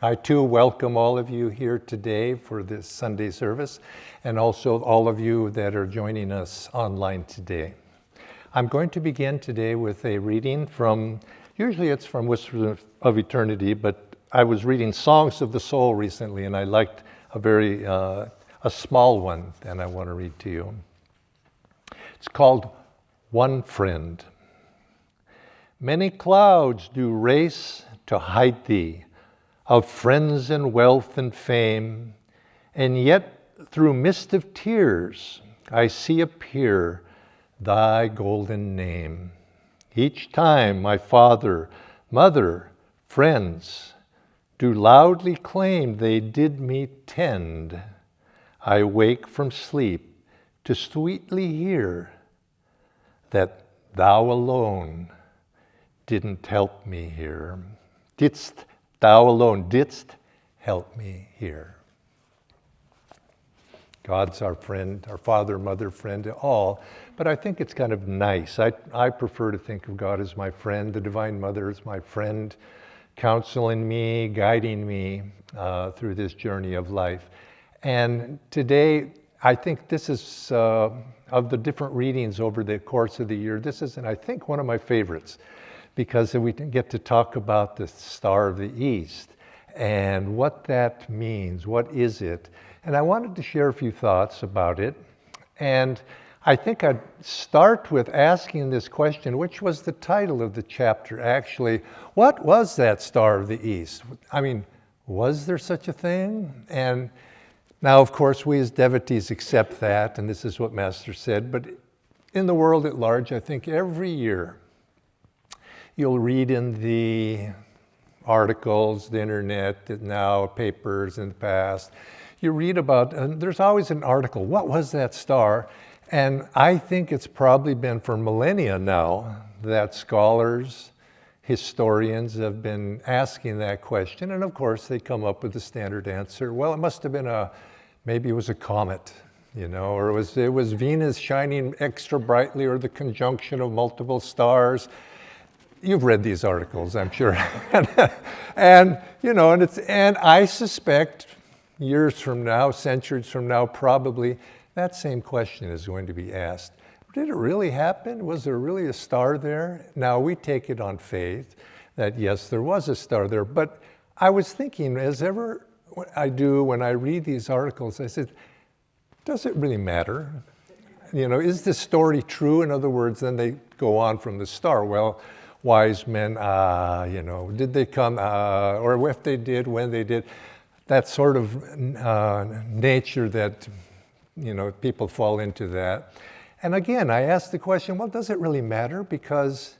I too welcome all of you here today for this Sunday service, and also all of you that are joining us online today. I'm going to begin today with a reading from, usually it's from Whispers of Eternity, but I was reading Songs of the Soul recently, and I liked a small one that I want to read to you. It's called One Friend. Many clouds do race to hide thee, of friends and wealth and fame, and yet through mist of tears I see appear thy golden name. Each time my father, mother, friends do loudly claim they did me tend, I wake from sleep to sweetly hear that thou alone didn't help me here. Thou alone didst help me here. God's our friend, our father, mother, friend, all. But I think it's kind of nice. I prefer to think of God as my friend. The Divine Mother is my friend, counseling me, guiding me through this journey of life. And today, I think this is, of the different readings over the course of the year, this is, I think, one of my favorites, because we get to talk about the Star of the East and what that means, what is it? And I wanted to share a few thoughts about it. And I think I'd start with asking this question, which was the title of the chapter actually. What was that Star of the East? I mean, was there such a thing? And now, of course, we as devotees accept that, and this is what Master said, but in the world at large, I think every year, you'll read in the articles, the internet, now papers in the past, you read about, and there's always an article, what was that star? And I think it's probably been for millennia now that scholars, historians have been asking that question. And of course, they come up with the standard answer. Well, it must have been maybe it was a comet, or it was Venus shining extra brightly, or the conjunction of multiple stars. You've read these articles, I'm sure. and I suspect years from now, centuries from now, probably that same question is going to be asked. Did it really happen? Was there really a star there? Now we take it on faith that yes, there was a star there. But I was thinking, as ever I do when I read these articles, I said, does it really matter? Is this story true? In other words, then they go on from the star. Well, wise men, did they come, or if they did, when they did, that sort of nature that, people fall into that. And again, I ask the question, well, does it really matter? Because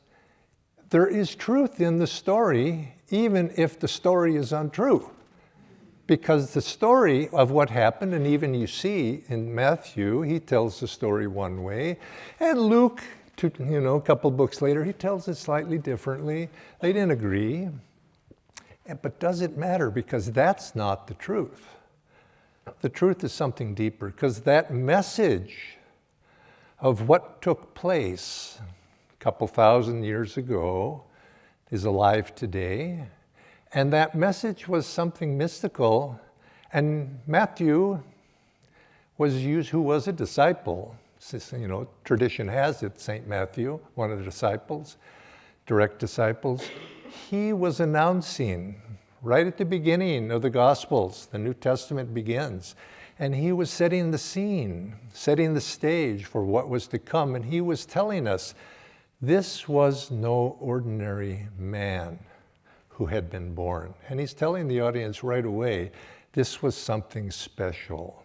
there is truth in the story, even if the story is untrue. Because the story of what happened, and even you see in Matthew, he tells the story one way, and Luke, a couple books later, he tells it slightly differently. They didn't agree. But does it matter? Because that's not the truth. The truth is something deeper, because that message of what took place a couple thousand years ago is alive today. And that message was something mystical. And Matthew who was a disciple. Tradition has it, St. Matthew, one of the disciples, direct disciples, he was announcing right at the beginning of the Gospels, the New Testament begins, and he was setting the scene, setting the stage for what was to come, and he was telling us this was no ordinary man who had been born. And he's telling the audience right away, this was something special.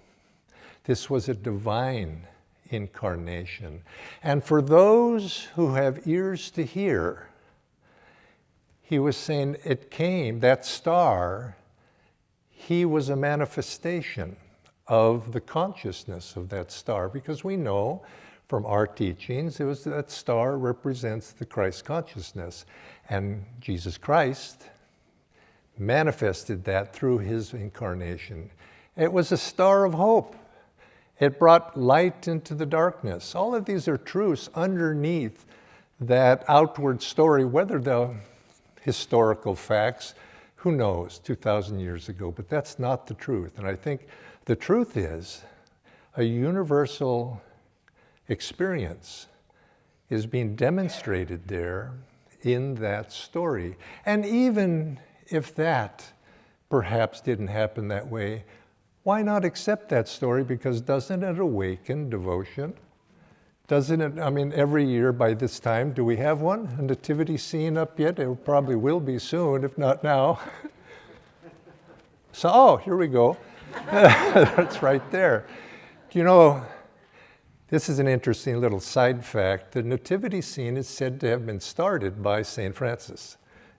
This was a divine incarnation. And for those who have ears to hear, he was saying it came, that star, he was a manifestation of the consciousness of that star, because we know from our teachings, it was that star represents the Christ consciousness. And Jesus Christ manifested that through his incarnation. It was a star of hope. It brought light into the darkness. All of these are truths underneath that outward story, whether the historical facts, who knows, 2,000 years ago, but that's not the truth. And I think the truth is a universal experience is being demonstrated there in that story. And even if that perhaps didn't happen that way, why not accept that story? Because doesn't it awaken devotion? Doesn't it, I mean, every year by this time, do we have one? A nativity scene up yet? It probably will be soon, if not now. So, oh, here we go. That's right there. You know, this is an interesting little side fact. The nativity scene is said to have been started by St. Francis,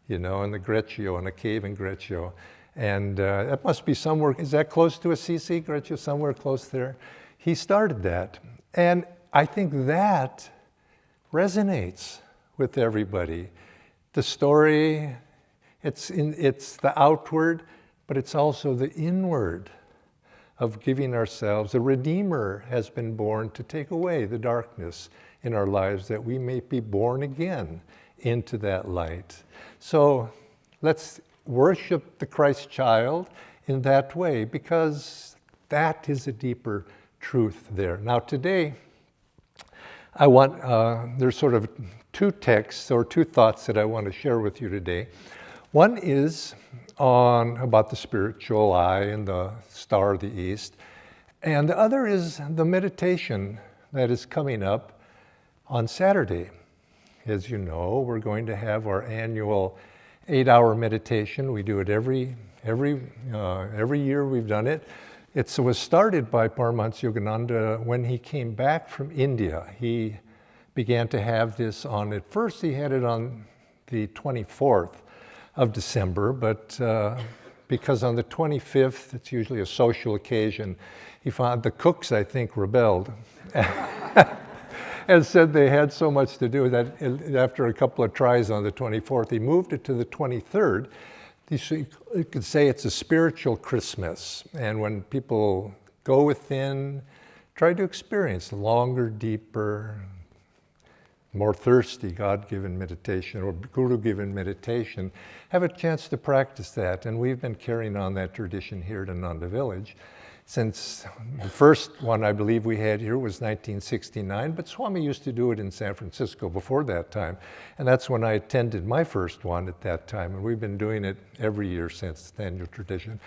you know, in the Greccio, in a cave in Greccio. And that must be somewhere, is that close to Assisi, Greccio, somewhere close there? He started that. And I think that resonates with everybody. The story, it's the outward, but it's also the inward of giving ourselves. A Redeemer has been born to take away the darkness in our lives, that we may be born again into that light. So let's worship the Christ child in that way, because that is a deeper truth there. Now today, I want, there's sort of two texts or two thoughts that I want to share with you today. One is about the spiritual eye and the star of the east. And the other is the meditation that is coming up on Saturday. As you know, we're going to have our annual 8-hour meditation. We do it every year we've done it. It was started by Paramhansa Yogananda when he came back from India. He began to have this on, at first he had it on the 24th of December, but because on the 25th, it's usually a social occasion, he found the cooks, I think, rebelled and said they had so much to do that after a couple of tries on the 24th, he moved it to the 23rd. You could say it's a spiritual Christmas. And when people go within, try to experience longer, deeper, more thirsty God-given meditation or Guru-given meditation, have a chance to practice that. And we've been carrying on that tradition here at Ananda Village since the first one I believe we had here was 1969, but Swami used to do it in San Francisco before that time. And that's when I attended my first one at that time. And we've been doing it every year since, the annual tradition.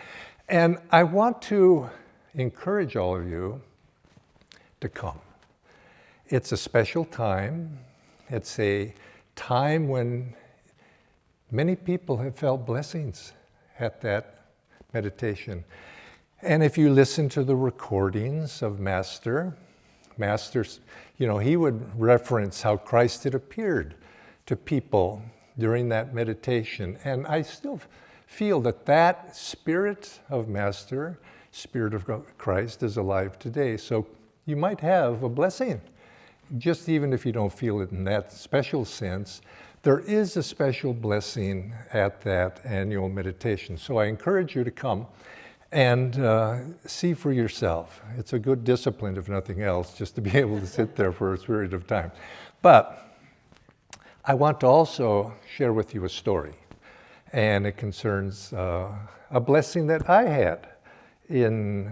And I want to encourage all of you to come. It's a special time. It's a time when many people have felt blessings at that meditation. And if you listen to the recordings of Master, you know, he would reference how Christ had appeared to people during that meditation. And I still feel that that spirit of Master, spirit of Christ, is alive today. So you might have a blessing, just even if you don't feel it in that special sense. There is a special blessing at that annual meditation. So I encourage you to come and see for yourself. It's a good discipline, if nothing else, just to be able to sit there for a period of time. But I want to also share with you a story, and it concerns a blessing that I had in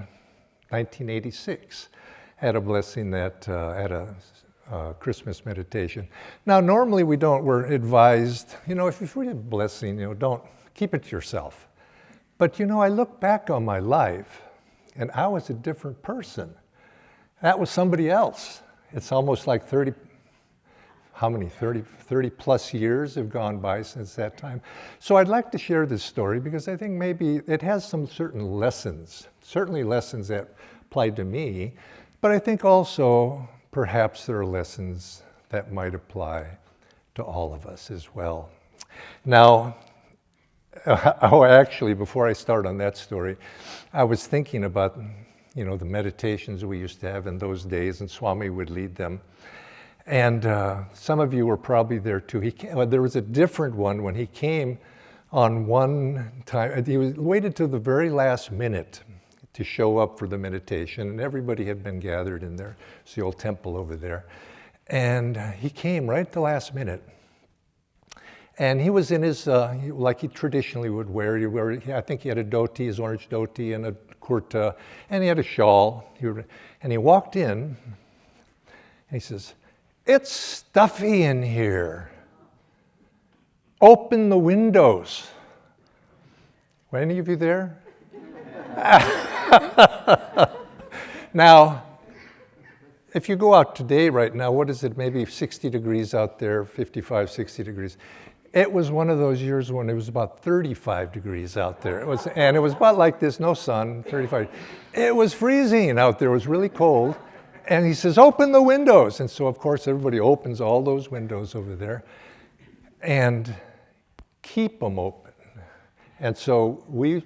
1986. Had a blessing that at a Christmas meditation. Now, normally we're advised, you know, if you read a blessing, you know, don't keep it to yourself. But you know, I look back on my life and I was a different person. That was somebody else. It's almost like 30 plus years have gone by since that time. So I'd like to share this story because I think maybe it has some certain lessons, certainly lessons that apply to me, but I think also perhaps there are lessons that might apply to all of us as well. Now, actually, before I start on that story, I was thinking about, you know, the meditations we used to have in those days, and Swami would lead them. And some of you were probably there too. There was a different one when he came on one time. He waited till the very last minute to show up for the meditation, and everybody had been gathered in there. It's the old temple over there. And he came right at the last minute. And he was in his, like he traditionally would wear. I think he had a dhoti, his orange dhoti, and a kurta, and he had a shawl. And he walked in, and he says, "It's stuffy in here. Open the windows." Were any of you there? Now, if you go out today right now, what is it, maybe 60 degrees out there, 55, 60 degrees. It was one of those years when it was about 35 degrees out there. It was about like this, no sun, 35. It was freezing out there, it was really cold. And he says, "Open the windows." And so, of course, everybody opens all those windows over there and keep them open. And so we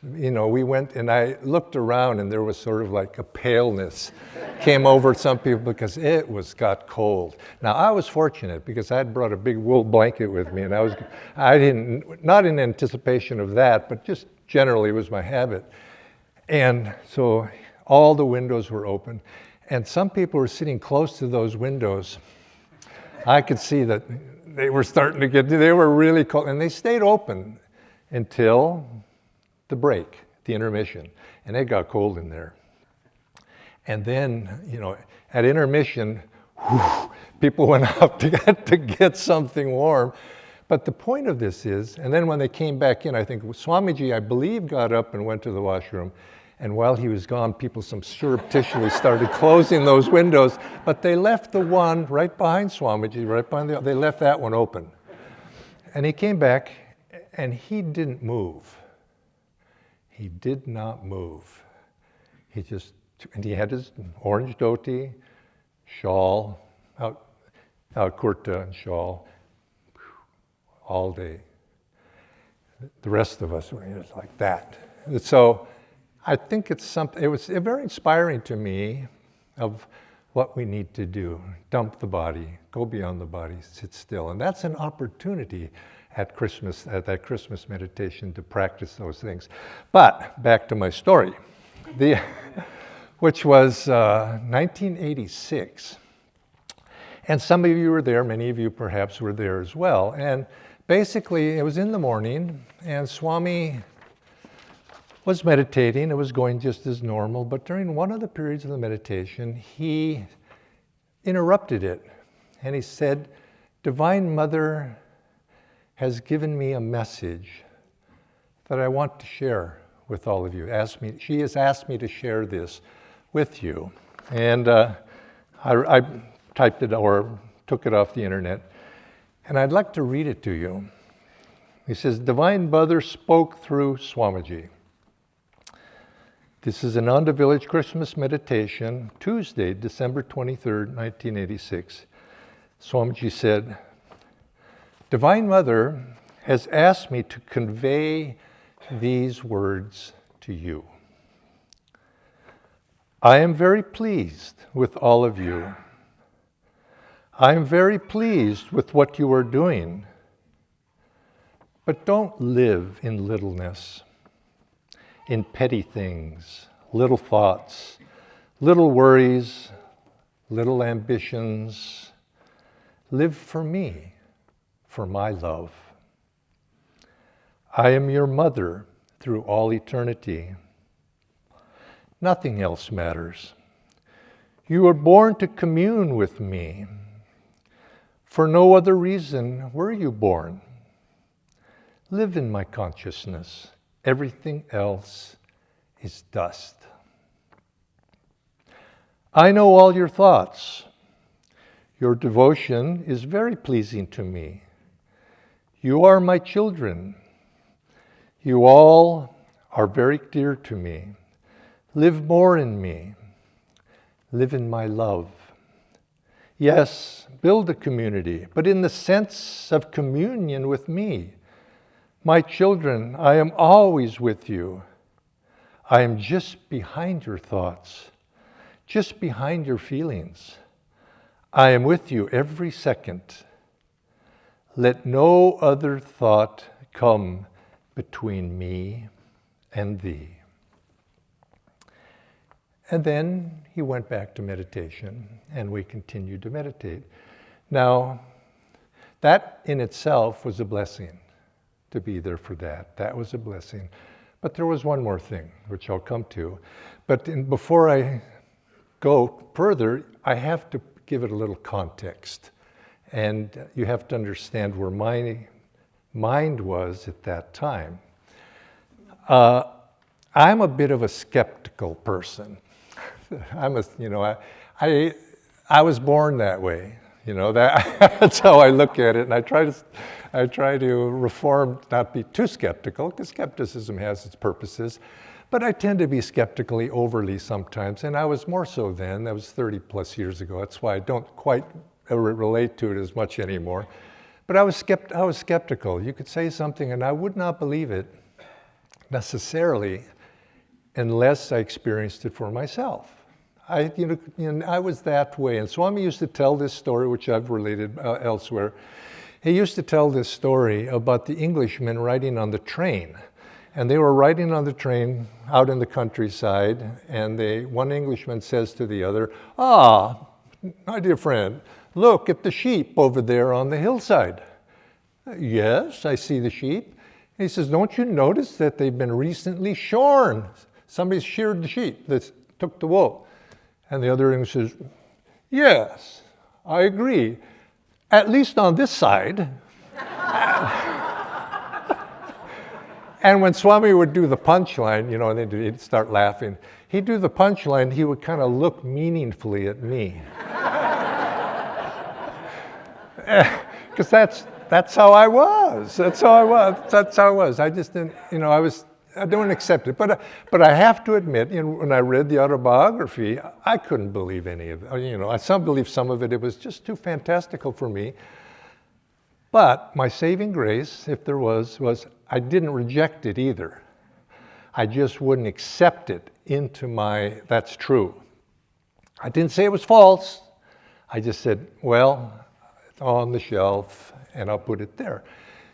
went, and I looked around, and there was sort of like a paleness came over some people because it got cold. Now, I was fortunate because I had brought a big wool blanket with me, and not in anticipation of that, but just generally it was my habit. And so all the windows were open, and some people were sitting close to those windows. I could see that they were they were really cold, and they stayed open until the break, the intermission, and it got cold in there. And then, at intermission, people went out to get something warm. But the point of this is, and then when they came back in, I think Swamiji, I believe, got up and went to the washroom. And while he was gone, people surreptitiously started closing those windows. But they left the one right behind Swamiji, they left that one open. And he came back, and he didn't move. He did not move. And he had his orange dhoti, shawl, out kurta and shawl, all day. The rest of us were just like that. So I think it was very inspiring to me of what we need to do. Dump the body, go beyond the body, sit still. And that's an opportunity at that Christmas meditation to practice those things. But back to my story, which was 1986. And some of you were there, many of you perhaps were there as well. And basically, it was in the morning, and Swami was meditating. It was going just as normal, but during one of the periods of the meditation, he interrupted it. And he said, "Divine Mother has given me a message that I want to share with all of you. She has asked me to share this with you." And I typed it or took it off the internet. And I'd like to read it to you. He says, "Divine Mother spoke through Swamiji. This is Ananda Village Christmas meditation, Tuesday, December 23rd, 1986. Swamiji said, Divine Mother has asked me to convey these words to you. I am very pleased with all of you. I am very pleased with what you are doing. But don't live in littleness, in petty things, little thoughts, little worries, little ambitions. Live for me, for my love. I am your mother through all eternity. Nothing else matters. You were born to commune with me. For no other reason were you born. Live in my consciousness. Everything else is dust. I know all your thoughts. Your devotion is very pleasing to me. You are my children. You all are very dear to me. Live more in me. Live in my love. Yes, build a community, but in the sense of communion with me. My children, I am always with you. I am just behind your thoughts, just behind your feelings. I am with you every second. Let no other thought come between me and thee. And then he went back to meditation, and we continued to meditate. Now, That in itself was a blessing, to be there for that. That was a blessing. But there was one more thing, which I'll come to. But before I go further, I have to give it a little context. And you have to understand where my mind was at that time. I'm a bit of a skeptical person. I was born that way. That's how I look at it, and I try to reform, not be too skeptical, because skepticism has its purposes, but I tend to be skeptically overly sometimes, and I was more so then. That was 30 plus years ago. That's why I don't quite relate to it as much anymore. But I was skeptical. You could say something, and I would not believe it necessarily unless I experienced it for myself. I was that way. And Swami used to tell this story, which I've related elsewhere. He used to tell this story about the Englishmen riding on the train. And they were riding on the train out in the countryside, and one Englishman says to the other, my dear friend, look at the sheep over there on the hillside. Yes, I see the sheep. He says, don't you notice that they've been recently shorn? Somebody sheared the sheep that took the wool. And the other English says, yes, I agree, at least on this side. And when Swami would do the punchline, and then he'd start laughing, he'd do the punchline, he would kind of look meaningfully at me. Because that's how I was. That's how I was. I just didn't, I don't accept it. But I have to admit, when I read the autobiography, I couldn't believe any of it. I believe some of it. It was just too fantastical for me. But my saving grace, if there was I didn't reject it either. I just wouldn't accept it into that's true. I didn't say it was false. I just said, well, it's on the shelf, and I'll put it there.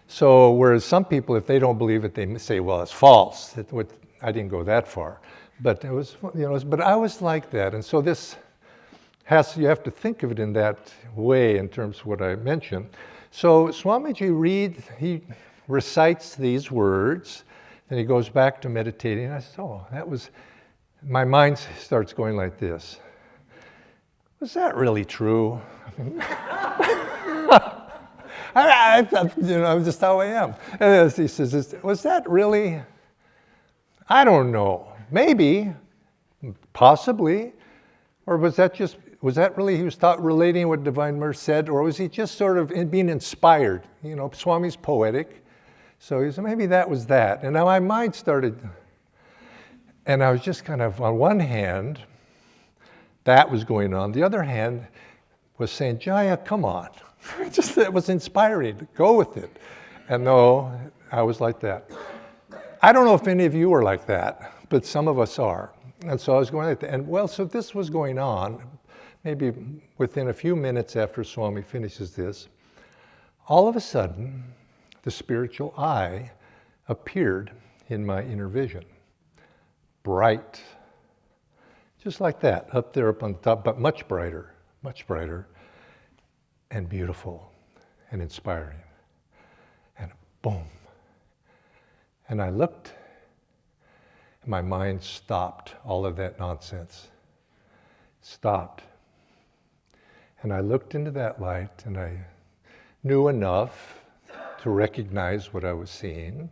So whereas some people, if they don't believe it, they say, well, it's false. I didn't go that far. But it was, but I was like that. And so you have to think of it in that way in terms of what I mentioned. So Swamiji he recites these words, and he goes back to meditating. And I said, my mind starts going like this. Was that really true? I'm just how I am. And he says, was that really? I don't know. Maybe, possibly. Or was that really, he was relating what Divine Mercy said, or was he just sort of being inspired? Swami's poetic. So he said, maybe that was that. And now my mind started, and I was just kind of, on one hand, that was going on. The other hand was saying, Jaya, come on. It was inspiring. Go with it. And no, I was like that. I don't know if any of you are like that, but some of us are. And so I was going like that. And so this was going on, maybe within a few minutes after Swami finishes this. All of a sudden, the spiritual eye appeared in my inner vision. Bright. Just like that, up there up on the top, but much brighter, and beautiful, and inspiring. And boom. And I looked, and my mind stopped all of that nonsense. Stopped. And I looked into that light, and I knew enough to recognize what I was seeing.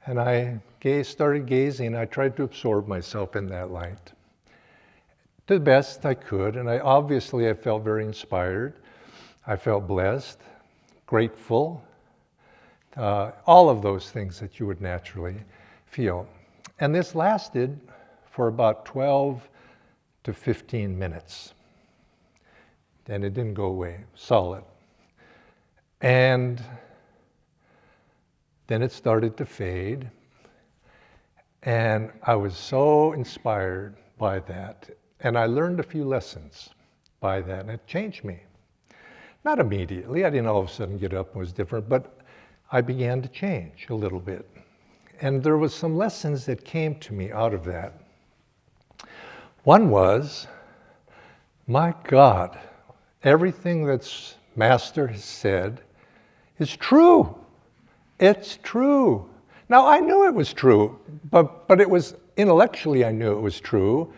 And I started gazing. I tried to absorb myself in that light to the best I could. And I felt very inspired. I felt blessed, grateful, all of those things that you would naturally feel. And this lasted for about 12 to 15 minutes. And it didn't go away, solid. And then it started to fade. And I was so inspired by that. And I learned a few lessons by that, and it changed me. Not immediately, I didn't all of a sudden get up and was different, but I began to change a little bit. And there was some lessons that came to me out of that. One was, my God, everything that's Master has said is true. It's true. Now, I knew it was true, but it was, intellectually I knew it was true,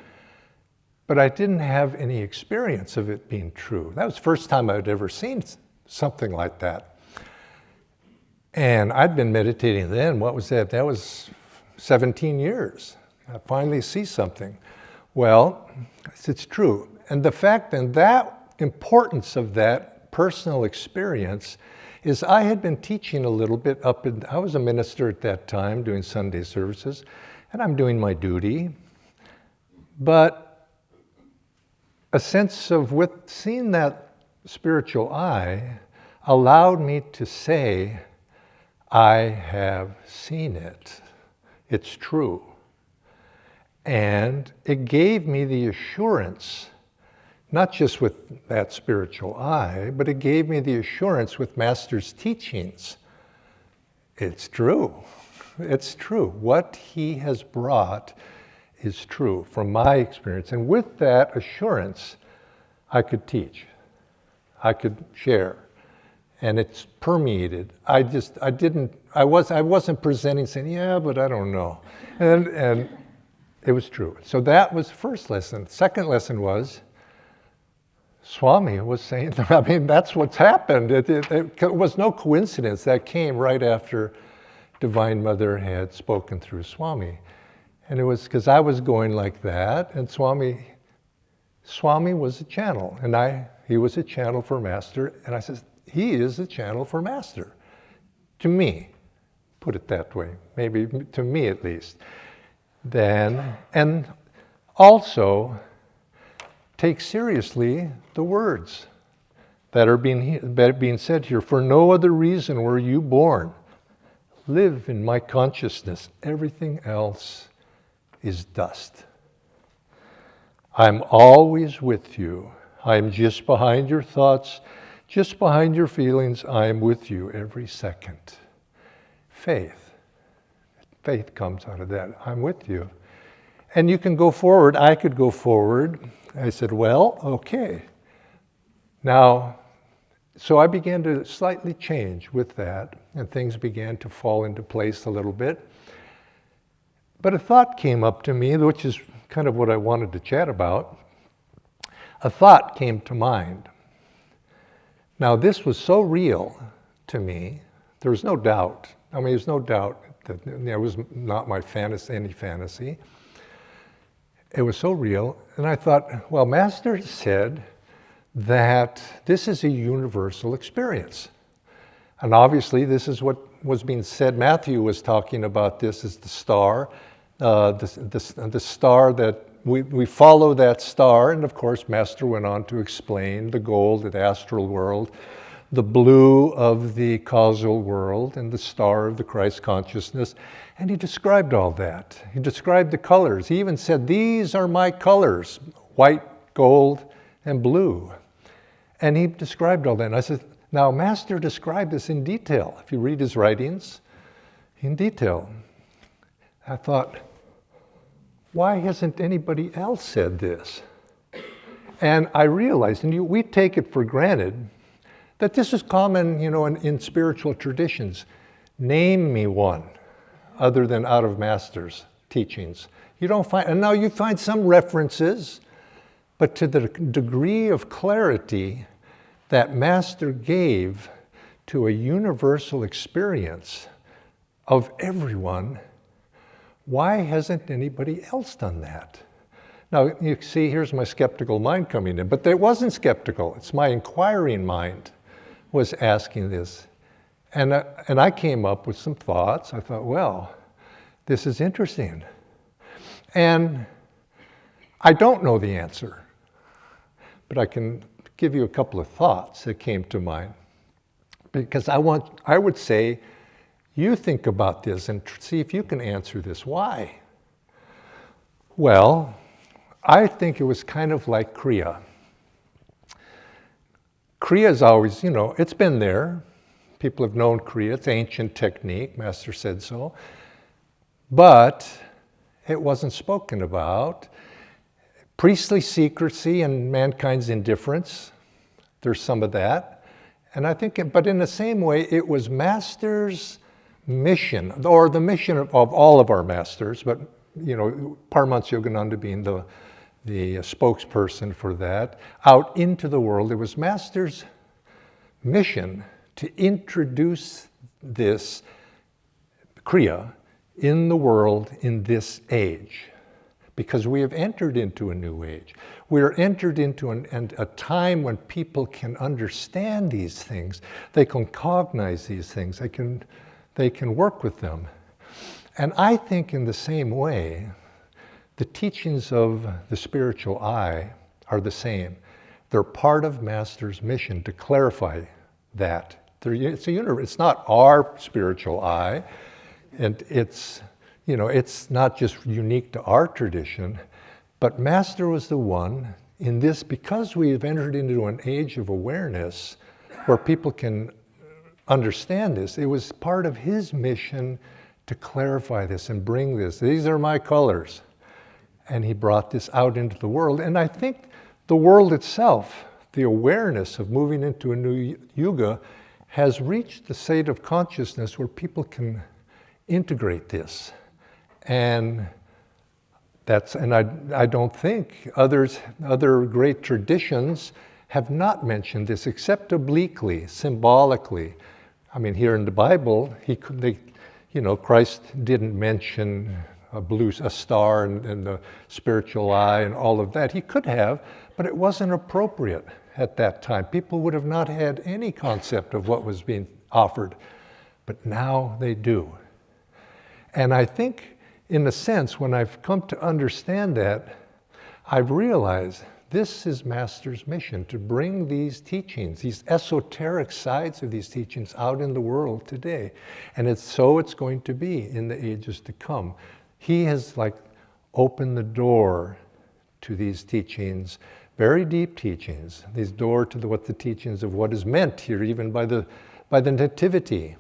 but I didn't have any experience of it being true. That was the first time I'd ever seen something like that. And I'd been meditating then. What was that? That was 17 years. I finally see something. Well, it's true. And the fact and that importance of that personal experience is I had been teaching a little bit I was a minister at that time doing Sunday services, and I'm doing my duty. But a sense of seeing that spiritual eye allowed me to say, I have seen it. It's true. And it gave me the assurance, not just with that spiritual eye, but it gave me the assurance with Master's teachings. It's true. It's true. What he has brought is true from my experience. And with that assurance, I could teach. I could share. And it's permeated. I wasn't presenting saying, yeah, but I don't know. And it was true. So that was the first lesson. Second lesson was, Swami was saying, I mean, that's what's happened. It was no coincidence. That came right after Divine Mother had spoken through Swami. And it was because I was going like that, and Swami was a channel, and he was a channel for Master, and I said, he is a channel for Master. To me, put it that way, maybe to me at least. Then, and also, take seriously the words that are being said here. For no other reason were you born. Live in my consciousness. Everything else is dust. I'm always with you. I'm just behind your thoughts, just behind your feelings. I'm with you every second. Faith. Faith comes out of that. I'm with you. And you can go forward. I could go forward. I said, well, okay. Now, so I began to slightly change with that, and things began to fall into place a little bit. But a thought came up to me, which is kind of what I wanted to chat about. A thought came to mind. Now, this was so real to me, there was no doubt. I mean, there's no doubt that it was not my fantasy, any fantasy. It was so real, and I thought, well, Master said that this is a universal experience. And obviously, this is what was being said. Matthew was talking about this as the star, the star that we follow that star. And of course, Master went on to explain the gold of the astral world, the blue of the causal world, and the star of the Christ consciousness. And he described all that. He described the colors. He even said, these are my colors, white, gold, and blue. And he described all that. And I said, now, Master described this in detail. If you read his writings, in detail. I thought, why hasn't anybody else said this? And I realized, and we take it for granted, that this is common, in spiritual traditions. Name me one other than out of Master's teachings. You don't find, and now you find some references, but to the degree of clarity that Master gave to a universal experience of everyone, why hasn't anybody else done that? Now, you see, here's my skeptical mind coming in, but it wasn't skeptical. It's my inquiring mind was asking this. And I came up with some thoughts. I thought, well, this is interesting. And I don't know the answer, but I can give you a couple of thoughts that came to mind. Because I would say, you think about this and see if you can answer this. Why? Well, I think it was kind of like Kriya. Kriya is always, it's been there. People have known Kriya. It's ancient technique. Master said so. But it wasn't spoken about. Priestly secrecy and mankind's indifference, there's some of that. And I think, but in the same way, it was Master's mission, or the mission of all of our masters, but Paramhansa Yogananda being the spokesperson for that, out into the world. It was Master's mission to introduce this Kriya in the world in this age, because we have entered into a new age. We are entered into a time when people can understand these things. They can cognize these things. They can work with them. And I think in the same way, the teachings of the spiritual eye are the same. They're part of Master's mission to clarify that. It's not our spiritual eye, and it's not just unique to our tradition, but Master was the one in this, because we have entered into an age of awareness where people can understand this. It was part of his mission to clarify this and bring this. These are my colors. And he brought this out into the world. And I think the world itself, the awareness of moving into a new yuga, has reached the state of consciousness where people can integrate this. And I don't think other great traditions have not mentioned this, except obliquely, symbolically. I mean, here in the Bible, Christ didn't mention a star and the spiritual eye and all of that. He could have, but it wasn't appropriate at that time. People would have not had any concept of what was being offered, but now they do. And I think, in a sense, when I've come to understand that, I've realized this is Master's mission, to bring these teachings, these esoteric sides of these teachings out in the world today. And it's going to be in the ages to come. He has opened the door to these teachings, very deep teachings, these door to what the teachings of what is meant here, even by the nativity,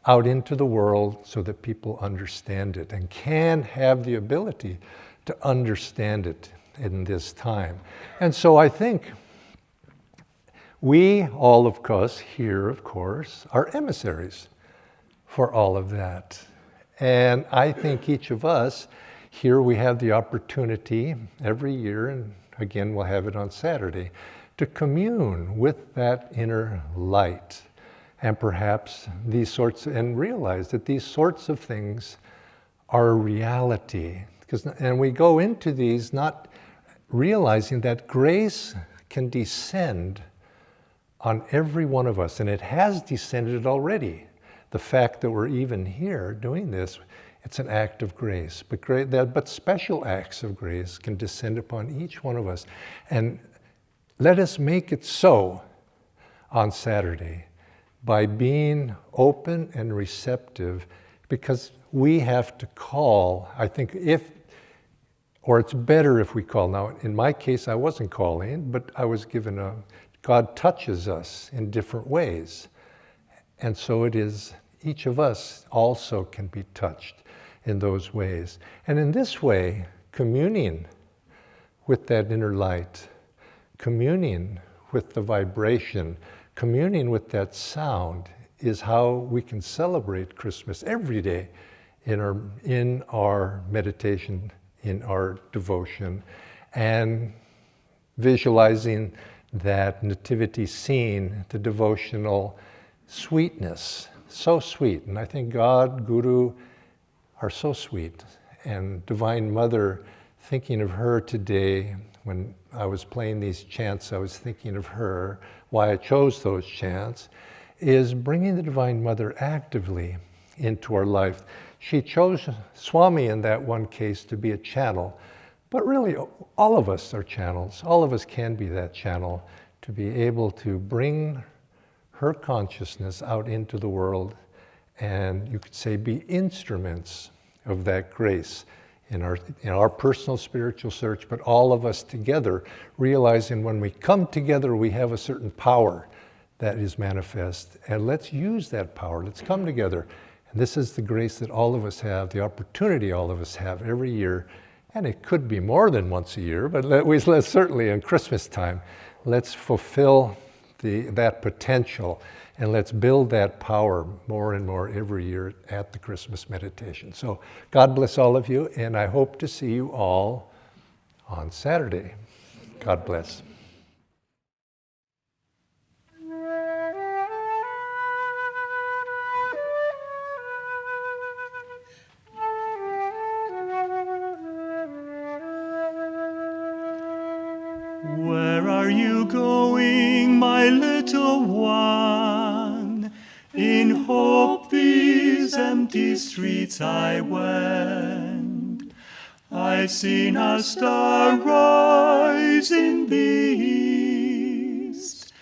out into the world so that people understand it and can have the ability to understand it in this time. And so I think we, all of us here, of course, are emissaries for all of that. And I think each of us, here we have the opportunity every year, and again we'll have it on Saturday, to commune with that inner light. And perhaps and realize that these sorts of things are a reality. And we go into these not realizing that grace can descend on every one of us, and it has descended already. The fact that we're even here doing this, it's an act of grace. But special acts of grace can descend upon each one of us. And let us make it so on Saturday, by being open and receptive, because we have to call. I think it's better if we call. Now, in my case, I wasn't calling, but I was given God touches us in different ways. And so it is, each of us also can be touched in those ways. And in this way, communing with that inner light, communing with the vibration, communing with that sound is how we can celebrate Christmas every day in our meditation, in our devotion, and visualizing that nativity scene, the devotional sweetness, so sweet. And I think God, Guru are so sweet. And Divine Mother, thinking of her today, when I was playing these chants, I was thinking of her. Why I chose those chants is bringing the Divine Mother actively into our life. She chose Swami in that one case to be a channel, but really all of us are channels. All of us can be that channel, to be able to bring her consciousness out into the world, and you could say be instruments of that grace in our personal spiritual search, but all of us together, realizing when we come together, we have a certain power that is manifest. And let's use that power. Let's come together. And this is the grace that all of us have, the opportunity all of us have every year. And it could be more than once a year, but let's certainly in Christmas time, let's fulfill that potential, and let's build that power more and more every year at the Christmas meditation. So God bless all of you, and I hope to see you all on Saturday. God bless. Where are you going, my little one? In hope these empty streets I wend. I've seen a star rise in the east,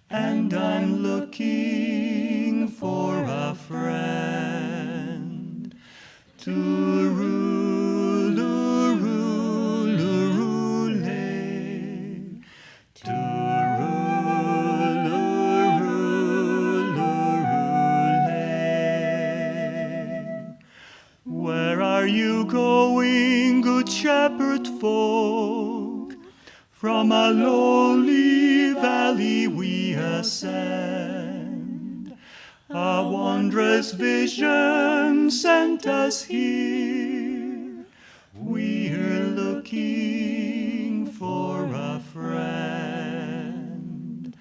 and I'm looking for a friend to going, good shepherd folk? From a lowly valley we ascend. A wondrous vision sent us here. We're looking for a friend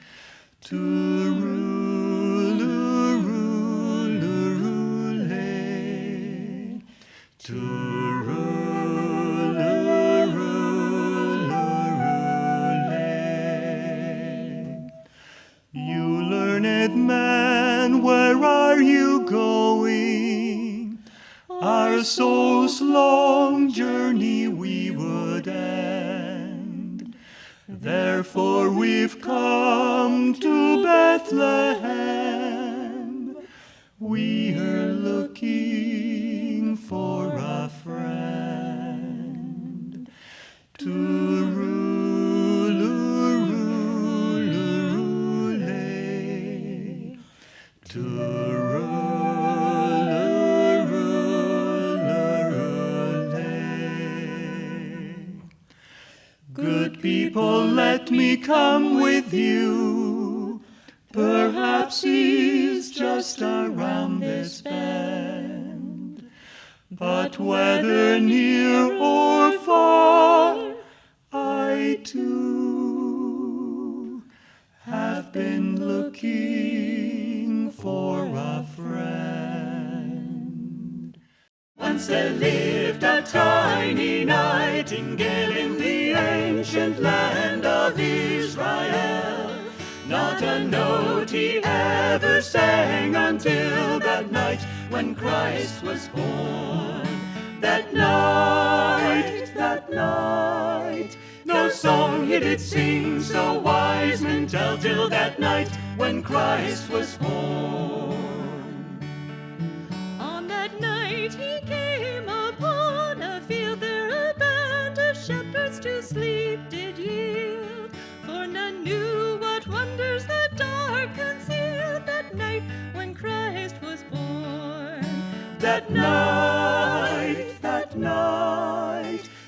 to man, where are you going? Our soul's long journey we would end. Therefore we've come to Bethlehem. We're looking for a friend to people, let me come with you. Perhaps he's just around this bend. But whether near or far, I too have been looking for a friend. Once there lived a tiny nightingale in the ancient land of Israel. Not a note he ever sang until that night when Christ was born. That night, no song he did sing, so wise men tell, till that night when Christ was born. On that night he came upon a field, there a band of shepherds to sleep did yield. For none knew what wonders the dark concealed, that night when Christ was born. That night,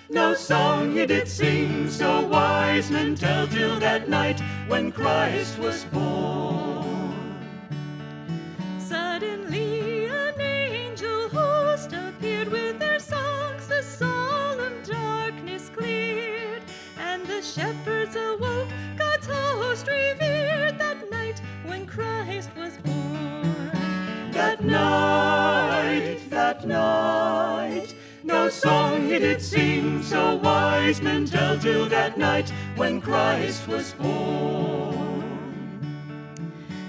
no song he did sing, so wise men tell, till that night when Christ was born. Suddenly an angel host appeared, with their songs the solemn darkness cleared, and the shepherds awoke, God's host revered, that night when Christ was born. That night, no song he did sing, so wise men tell, till that night when Christ was born.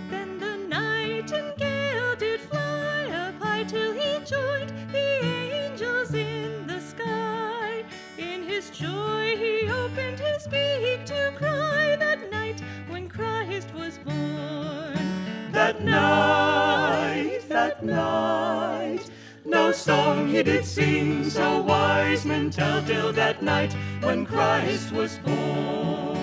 Then the nightingale did fly up high, till he joined the angels in the sky. In his joy he opened his beak to cry, that night when Christ was born. That night, no song he did sing, so wise men tell, till that night when Christ was born.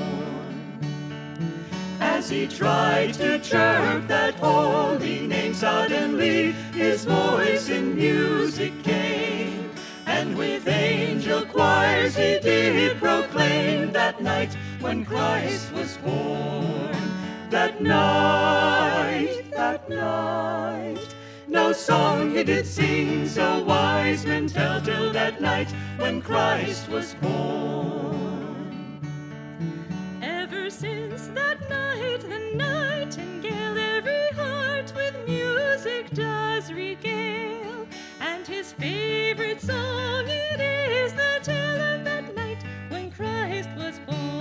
As he tried to chirp that holy name, suddenly his voice in music came, and with angel choirs he did proclaim, that night when Christ was born. That that night, that night. No song he did sing, so wise men tell, till that night when Christ was born. Ever since that night, the nightingale every heart with music does regale, and his favorite song it is the tale of that night when Christ was born.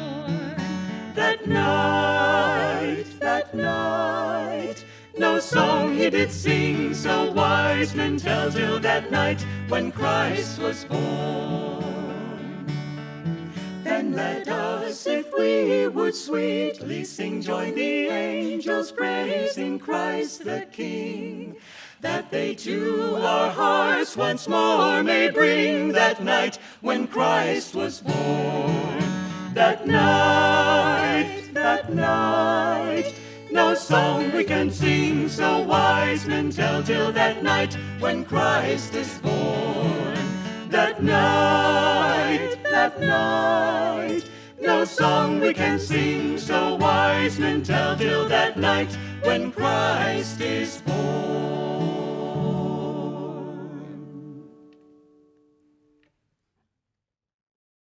That night, that night. No song he did sing, so wise men tell, till that night when Christ was born. Then let us, if we would sweetly sing, join the angels praising Christ the King, that they to our hearts once more may bring that night when Christ was born. That night, that night. No song we can sing, so wise men tell, till that night when Christ is born. That night, that night. No song we can sing, so wise men tell, till that night when Christ is born.